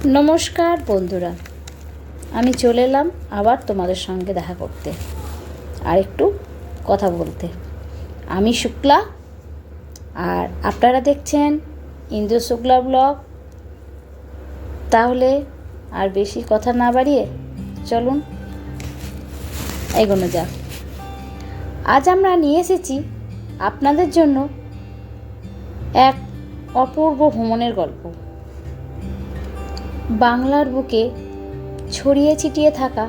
নমস্কার বন্ধুরা, আমি চলে এলাম আবার তোমাদের সঙ্গে দেখা করতে আর একটু কথা বলতে। আমি শুক্লা আর আপনারা দেখছেন ইন্দু শুক্লা ব্লগ। তাহলে আর বেশি কথা না বাড়িয়ে চলুন এগোনো যাক। আজ আমরা নিয়ে এসেছি আপনাদের জন্য এক অপূর্ব ভ্রমণের গল্প। বাংলার বুকে ছড়িয়ে ছিটিয়ে থাকা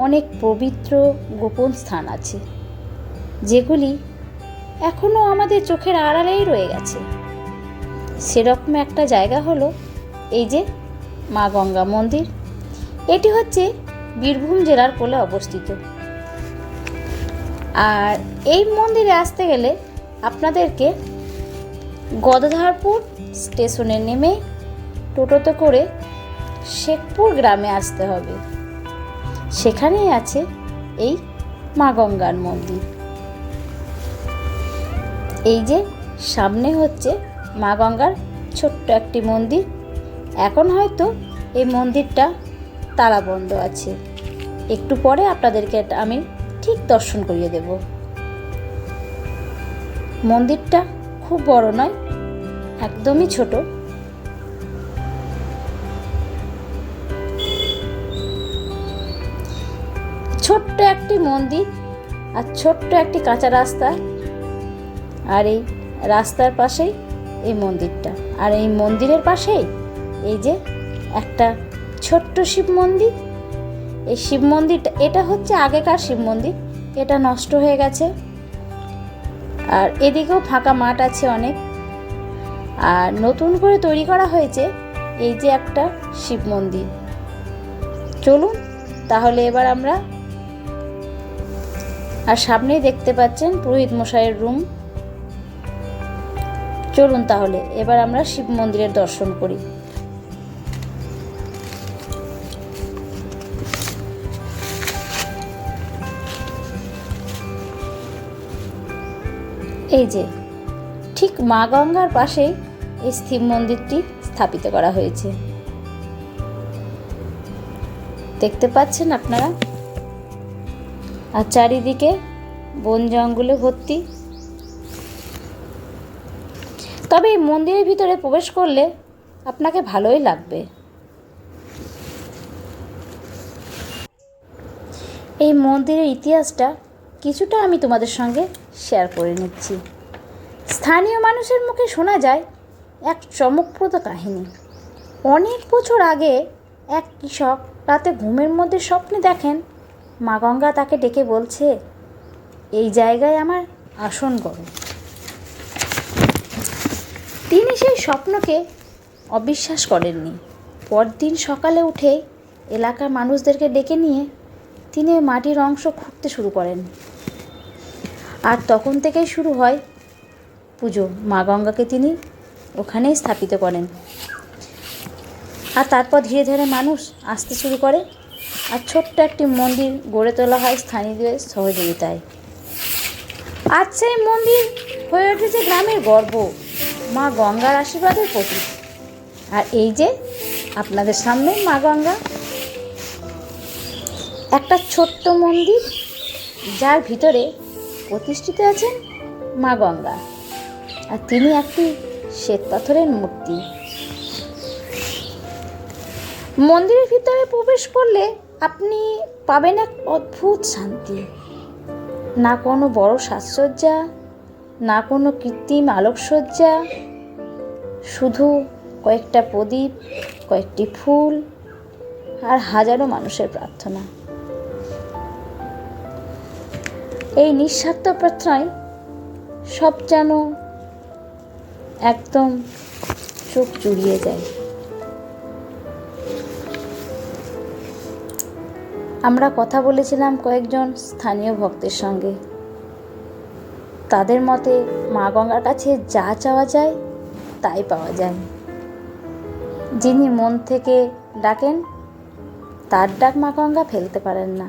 অনেক পবিত্র গোপন স্থান আছে, যেগুলি এখনও আমাদের চোখের আড়ালেই রয়ে গেছে। সেরকম একটা জায়গা হলো এই যে মা গঙ্গা মন্দির। এটি হচ্ছে বীরভূম জেলার কোলে অবস্থিত। আর এই মন্দিরে আসতে গেলে আপনাদেরকে গদাধরপুর স্টেশনে নেমে টোটোতে করে শেখপুর গ্রামে আসতে হবে। সেখানেই আছে এই মা গঙ্গার মন্দির। এই যে সামনে হচ্ছে মা গঙ্গার ছোট্ট একটি মন্দির। এখন হয়তো এই মন্দিরটা তালা বন্ধ আছে, একটু পরে আপনাদেরকে আমি ঠিক দর্শন করিয়ে দেব। মন্দিরটা খুব বড় নয়, একদমই ছোট। ছোট্ট একটি মন্দির আর ছোট্ট একটি কাঁচা রাস্তা, আর এই রাস্তার পাশেই এই মন্দিরটা। আর এই মন্দিরের পাশেই এই যে একটা ছোট্ট শিব মন্দির। এই শিব মন্দিরটা, এটা হচ্ছে আগেকার শিব মন্দির, এটা নষ্ট হয়ে গেছে। আর এদিকেও ফাঁকা মাঠ আছে অনেক। আর নতুন করে তৈরি করা হয়েছে এই যে একটা শিব মন্দির। চলুন তাহলে এবার আমরা, আর সামনেই দেখতে পাচ্ছেন পুরোহিত মশাইয়ের রুম। চলুন তাহলে এবার আমরা শিব মন্দিরের দর্শন করি। এই যে ঠিক মা গঙ্গার পাশেই এই শিব মন্দিরটি স্থাপিত করা হয়েছে, দেখতে পাচ্ছেন আপনারা। আর চারিদিকে বন জঙ্গলে ভর্তি। তবে এই মন্দিরের ভিতরে প্রবেশ করলে আপনাকে ভালোই লাগবে। এই মন্দিরের ইতিহাসটা কিছুটা আমি তোমাদের সঙ্গে শেয়ার করে নিচ্ছি। স্থানীয় মানুষের মুখে শোনা যায় এক চমকপ্রদ কাহিনী। অনেক বছর আগে এক কৃষক রাতে ঘুমের মধ্যে স্বপ্নে দেখেন মা গঙ্গা তাকে ডেকে বলছে, এই জায়গায় আমার আসন করো। তিনি সেই স্বপ্নকে অবিশ্বাস করেননি। পরদিন সকালে উঠে এলাকার মানুষদেরকে ডেকে নিয়ে তিনি মাটির অংশ খুঁড়তে শুরু করেন। আর তখন থেকেই শুরু হয় পুজো। মা গঙ্গাকে তিনি ওখানেই স্থাপিত করেন। আর তারপর ধীরে ধীরে মানুষ আসতে শুরু করে, আর ছোট্ট একটি মন্দির গড়ে তোলা হয় স্থানীয়দের সহযোগিতায়। আজ সেই মন্দির হয়ে উঠেছে গ্রামের গর্ব, মা গঙ্গার আশীর্বাদের প্রতীক। আর এই যে আপনাদের সামনে মা গঙ্গা, একটা ছোট্ট মন্দির যার ভিতরে প্রতিষ্ঠিত আছেন মা গঙ্গা, আর তিনি একটি শ্বেত পাথরের মূর্তি। মন্দিরের ভিতরে প্রবেশ করলে আপনি পাবেন এক অদ্ভুত শান্তি। না কোনো বড় সাজসজ্জা, না কোনো কৃত্রিম আলোকসজ্জা, শুধু কয়েকটা প্রদীপ, কয়েকটি ফুল আর হাজারো মানুষের প্রার্থনা। এই নিঃস্বার্থ প্রার্থনায় সব যেন একদম চোখ জুড়িয়ে যায়। আমরা কথা বলেছিলাম কয়েকজন স্থানীয় ভক্তের সঙ্গে। তাদের মতে মা গঙ্গার কাছে যা চাওয়া যায় তাই পাওয়া যায়। যিনি মন থেকে ডাকেন তার ডাক মা গঙ্গা ফেলতে পারেন না।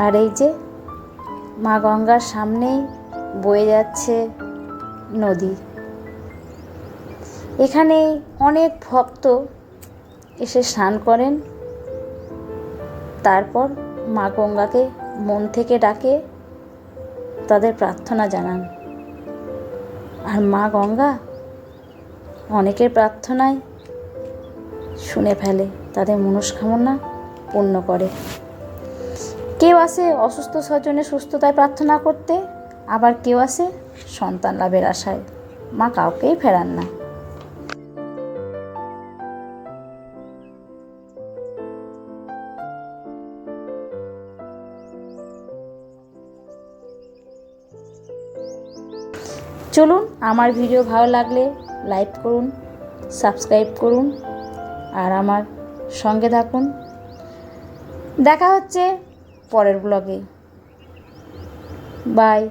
আর এই যে মা গঙ্গার সামনেই বয়ে যাচ্ছে নদী। এখানে অনেক ভক্ত এসে স্নান করেন, তারপর মা গঙ্গাকে মন থেকে ডাকে, তাদের প্রার্থনা জানান। আর মা গঙ্গা অনেকের প্রার্থনায় শুনে ফেলে, তাদের মনস্কামনা পূর্ণ করে। কেউ আসে অসুস্থ স্বজনের সুস্থতায় প্রার্থনা করতে, আবার কেউ আসে সন্তান লাভের আশায়। মা কাউকেই ফেরান না। চলুন, আমার ভিডিও ভালো লাগলে লাইক করুন, সাবস্ক্রাইব করুন, আর আমার সঙ্গে থাকুন। দেখা হচ্ছে পরের ব্লগে। বাই।